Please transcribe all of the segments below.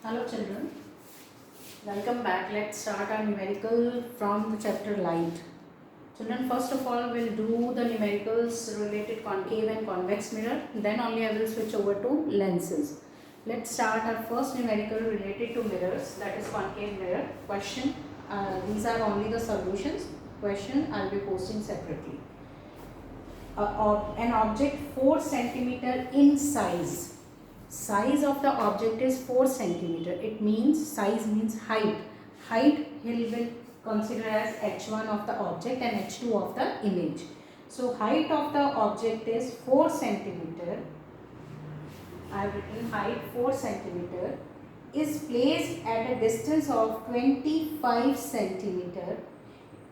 Hello children, welcome back. Let's start our numerical from the chapter light. Children, first of all we'll do the numericals related concave and convex mirror, then only I will switch over to lenses. Let's start our first numerical related to mirrors, that is concave mirror. Question, these are only the solutions. Question I'll be posting separately. An object 4 centimeter in size. Size of the object is 4 centimeter. It means size means height. Height he will consider as h1 of the object and h2 of the image. So height of the object is 4 centimeter. I have written height 4 centimeter is placed at a distance of 25 centimeter.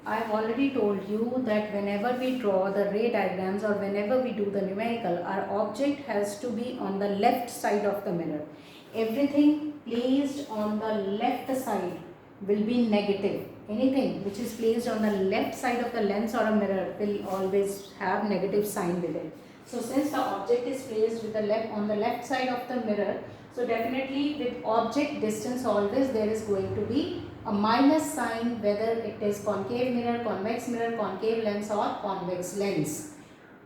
I have already told you that whenever we draw the ray diagrams or whenever we do the numerical, our object has to be on the left side of the mirror. Everything placed on the left side will be negative. Anything which is placed on the left side of the lens or a mirror will always have negative sign with it. So since the object is placed with on the left side of the mirror, so definitely with object distance always there is going to be a minus sign, whether it is concave mirror, concave lens or convex lens.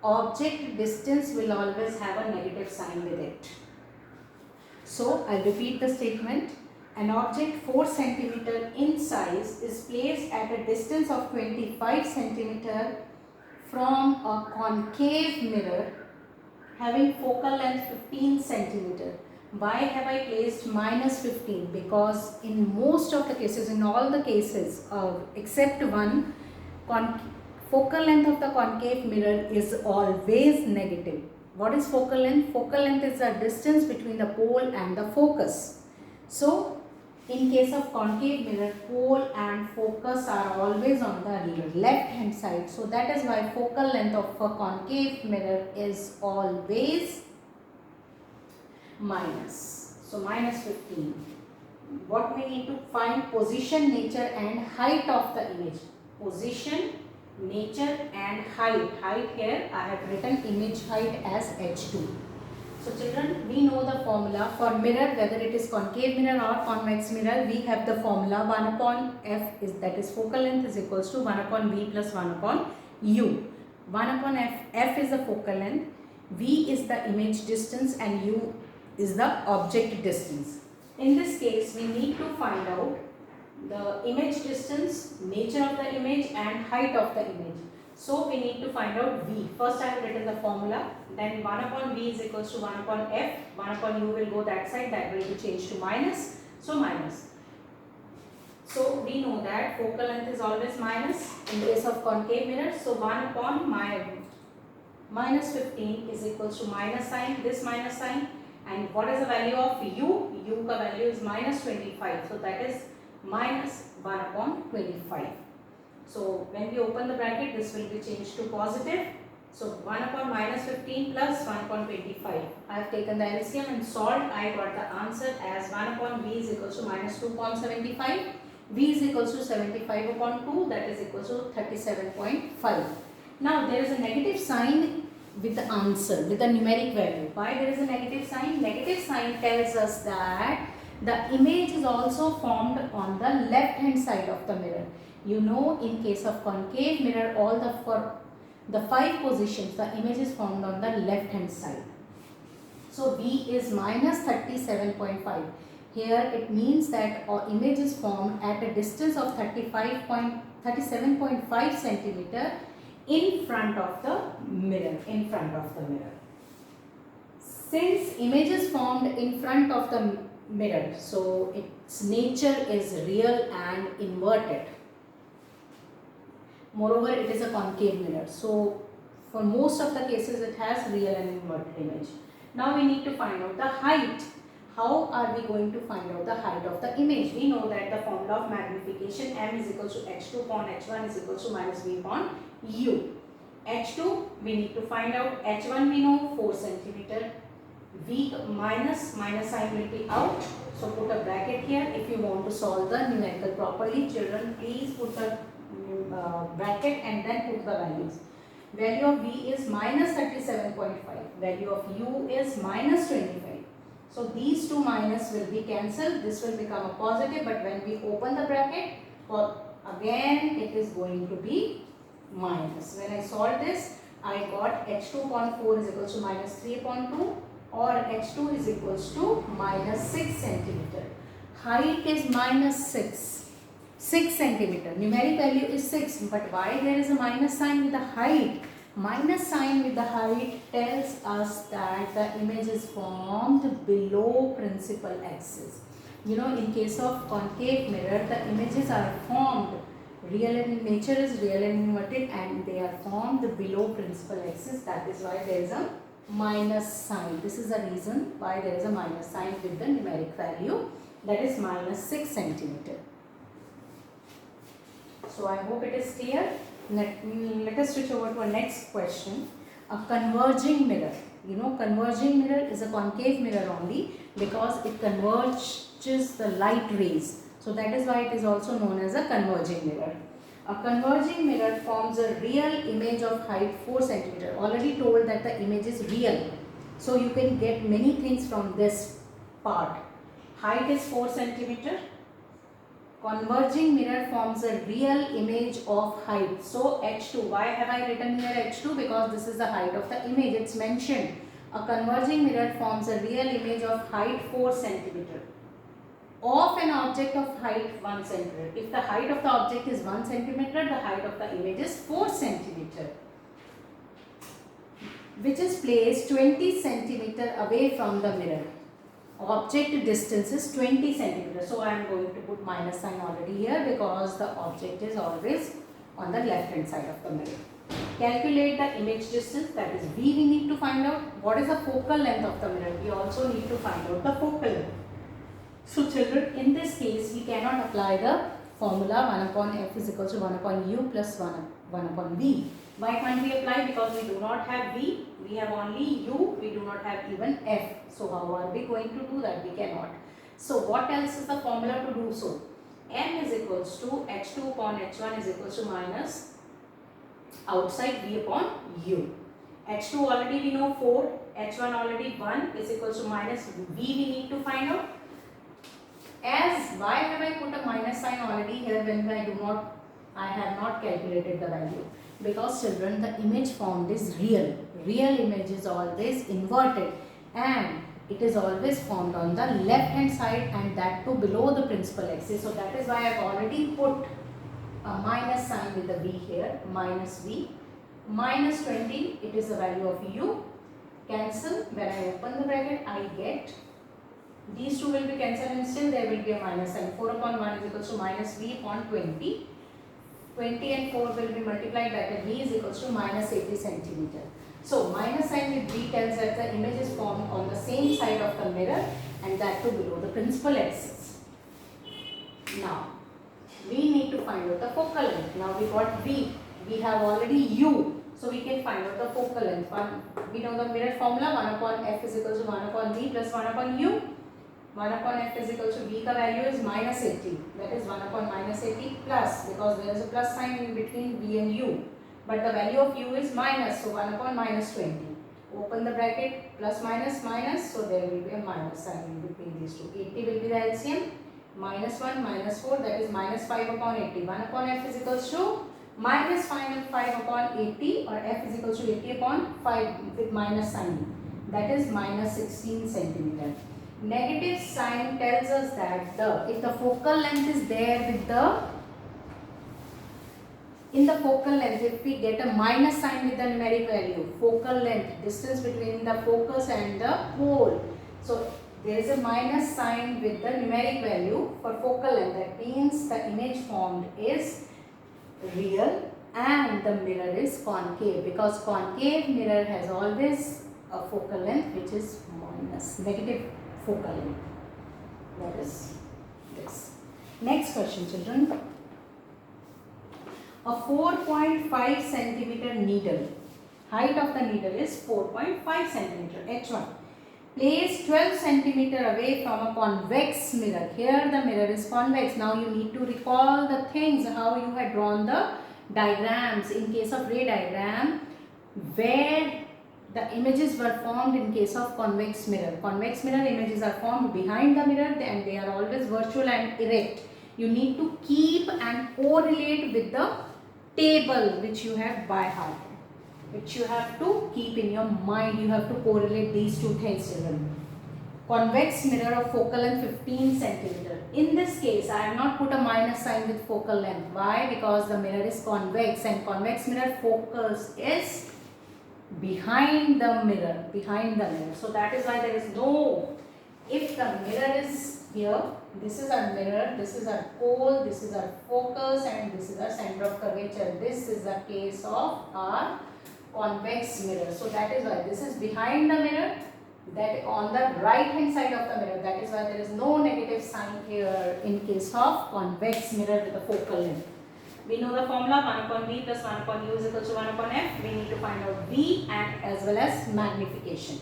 Object distance will always have a negative sign with it. So I'll repeat the statement. An object 4 centimeter in size is placed at a distance of 25 centimeter from a concave mirror having focal length 15 centimeter. Why have I placed minus 15? Because in most of the cases, in all the cases except one, focal length of the concave mirror is always negative. What is focal length? Focal length is the distance between the pole and the focus. So in case of concave mirror, pole and focus are always on the left hand side. So that is why focal length of a concave mirror is always minus. So minus 15. What we need to find? Position, nature and height of the image. Position, nature and height. Height here I have written image height as h2. So children, we know the formula for mirror, whether it is concave mirror or convex mirror. We have the formula 1 upon f, that is focal length, is equals to 1 upon v plus 1 upon u. 1 upon f is the focal length, v is the image distance and u is the object distance. In this case, we need to find out the image distance, nature of the image and height of the image. So we need to find out v. First I have written the formula, then 1 upon v is equals to 1 upon f, 1 upon u will go that side, that will be changed to minus, so minus. So we know that focal length is always minus in case of concave mirror, so 1 upon minus 15 is equals to minus sign, this minus sign, and what is the value of u? U ka value is minus 25, so that is minus 1 upon 25. So when we open the bracket, this will be changed to positive. So 1 upon minus 15 plus 1 upon 25. I have taken the LCM and solved. I got the answer as 1 upon v is equals to minus 2.75. V is equals to 75 upon 2, that is equals to 37.5. Now there is a negative sign with the answer, with the numeric value. Why there is a negative sign? Negative sign tells us that the image is also formed on the left hand side of the mirror. You know, in case of concave mirror, for the 5 positions, the image is formed on the left hand side. So V is minus 37.5. Here it means that our image is formed at a distance of 37.5 centimeter in front of the mirror. Since image is formed in front of the mirror, so its nature is real and inverted. Moreover, it is a concave mirror, so for most of the cases it has real and inverted image. Now we need to find out the height. How are we going to find out the height of the image? We know that the formula of magnification m is equals to h2 upon h1 is equals to minus v upon u. h2 we need to find out, h1 we know 4 centimeter, v minus sign will be out, so put a bracket here. If you want to solve the numerical properly, children, please put the bracket and then put the values. Value of v is minus 37.5, value of u is minus 25. So these two minus will be cancelled. This will become a positive, but when we open the bracket, again it is going to be minus. When I solve this, I got h2 upon 4 is equals to minus 3 upon 2, or h2 is equals to minus 6 centimeter. Height is minus 6 centimeter. Numeric value is 6, but why there is a minus sign with the height? Minus sign with the height tells us that the image is formed below principal axis. You know, in case of concave mirror, the images are formed, real and in nature is real and inverted, and they are formed below principal axis. That is why there is a minus sign. This is the reason why there is a minus sign with the numeric value, that is minus 6 centimeter. So I hope it is clear. Let us switch over to our next question. A converging mirror. You know, converging mirror is a concave mirror only because it converges the light rays. So that is why it is also known as a converging mirror. A converging mirror forms a real image of height 4 centimeter. Already told that the image is real. So you can get many things from this part. Height is 4 centimeter. Converging mirror forms a real image of height. So h2. Why have I written here h2? Because this is the height of the image. It's mentioned. A converging mirror forms a real image of height 4 centimeter. Of an object of height 1 centimeter. If the height of the object is 1 centimeter, the height of the image is 4 centimeter. Which is placed 20 centimeter away from the mirror. Object distance is 20 centimeter. So I am going to put minus sign already here because the object is always on the left hand side of the mirror. Calculate the image distance, that is V we need to find out. What is the focal length of the mirror? We also need to find out the focal length. So children, in this case we cannot apply the formula 1 upon f is equal to 1 upon u plus 1 upon v. Why can't we apply? Because we do not have v, we have only u, we do not have even f. So how are we going to do that? We cannot. So what else is the formula to do so? M is equals to h2 upon h1 is equals to minus outside v upon u. h2 already we know 4, h1 already 1 is equals to minus v we need to find out. As why have I put a minus sign already here when I have not calculated the value? Because children, the image formed is real. Real image is always inverted and it is always formed on the left hand side, and that too below the principal axis. So that is why I have already put a minus sign with the v here, minus v. Minus 20, it is the value of u. Cancel. When I open the bracket, I get these two will be cancelled and still there will be a minus sign. 4 upon 1 is equals to minus v upon 20. 20 and 4 will be multiplied by the v is equals to minus 80 centimeter. So minus sign with v tells that the image is formed on the same side of the mirror and that too below the principal axis. Now we need to find out the focal length. Now we got v, we have already u, so we can find out the focal length. We know the mirror formula 1 upon f is equals to 1 upon v plus 1 upon u. 1 upon f is equal to v ka value is minus 80, that is 1 upon minus 80 plus, because there is a plus sign in between v and u, but the value of u is minus, so 1 upon minus 20. Open the bracket, plus minus minus, so there will be a minus sign in between these two. 80 will be the LCM, minus 1 minus 4, that is minus 5 upon 80. 1 upon f is equals to minus 5 upon 80, or f is equals to 80 upon 5 with minus sign, that is minus 16 centimeter. Negative sign tells us that if the focal length is there with in the focal length, if we get a minus sign with the numeric value, focal length, distance between the focus and the pole. So there is a minus sign with the numeric value for focal length. That means the image formed is real and the mirror is concave, because concave mirror has always a focal length which is minus, negative focal length. That is this. Next question, children. A 4.5 centimeter needle. Height of the needle is 4.5 centimeter, H1. Place 12 centimeter away from a convex mirror. Here the mirror is convex. Now you need to recall the things, how you had drawn the diagrams. In case of ray diagram, where the images were formed in case of convex mirror. Convex mirror images are formed behind the mirror and they are always virtual and erect. You need to keep and correlate with the table which you have by heart, which you have to keep in your mind. You have to correlate these two things, children. Convex mirror of focal length 15 centimeter. In this case, I have not put a minus sign with focal length. Why? Because the mirror is convex and convex mirror focus is behind the mirror, So that is why there is no, if the mirror is here, this is our mirror, this is our pole, this is our focus and this is our center of curvature. This is the case of our convex mirror. So that is why this is behind the mirror, that on the right hand side of the mirror. That is why there is no negative sign here in case of convex mirror with a focal length. We know the formula 1 upon V plus 1 upon U is equal to 1 upon F. We need to find out V and as well as magnification.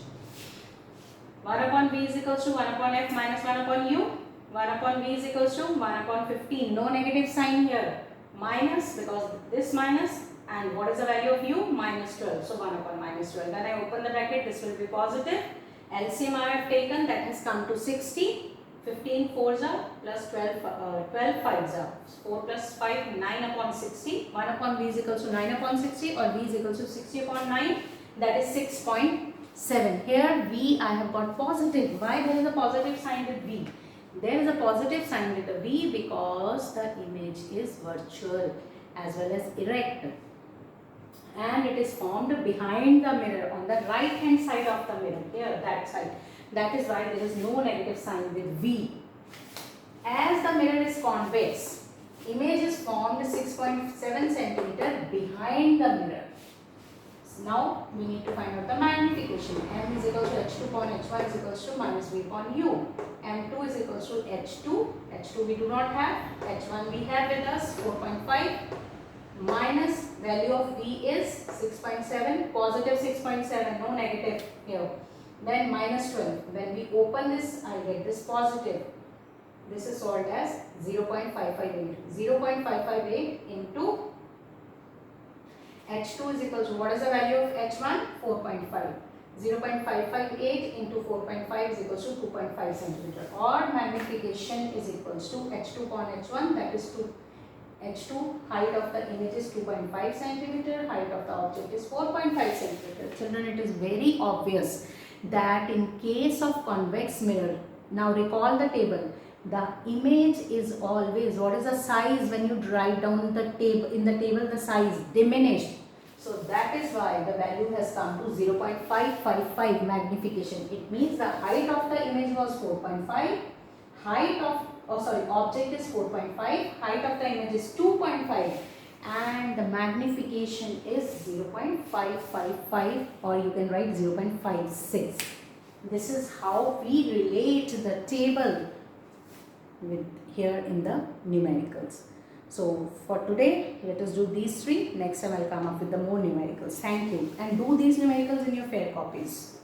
1 upon V is equal to 1 upon F minus 1 upon U. 1 upon V is equal to 1 upon 15. No negative sign here. Minus, because this minus, and what is the value of U? Minus 12. So 1 upon minus 12. When I open the bracket, this will be positive. LCM I have taken, that has come to 60. 15 4s are plus 12 5s are. 4 plus 5, 9 upon 60. 1 upon V is equal to 9 upon 60 or V is equal to 60 upon 9. That is 6.7. Here V I have got positive. Why there is a positive sign with V? There is a positive sign with the V because the image is virtual as well as erect. And it is formed behind the mirror on the right hand side of the mirror, here that side. That is why there is no negative sign with V. As the mirror is convex, image is formed 6.7 centimeter behind the mirror. So now we need to find out the magnification. M is equal to H2 upon H1 is equal to minus V upon U. M2 is equal to H2. H2 we do not have. H1 we have with us 4.5. Minus value of V is 6.7, positive 6.7, no negative here. Then minus 12. When we open this, I get this positive. This is solved as 0.558. 0.558 into H2 is equal to, what is the value of H1? 4.5. 0.558 into 4.5 is equal to 2.5 centimeter. Or magnification is equal to H2 upon H1, that is 2. H2, height of the image is 2.5 centimeter, height of the object is 4.5 centimeter. Children, it is very obvious that in case of convex mirror, now recall the table, the image is always, what is the size when you write down the table, in the table the size diminished. So that is why the value has come to 0.555 magnification. It means the height of the image was 4.5, height of object is 4.5, height of the image is 2.5 and the magnification is 0.555 or you can write 0.56. This is how we relate the table with here in the numericals. So for today, let us do these three. Next time I will come up with the more numericals. Thank you. And do these numericals in your fair copies.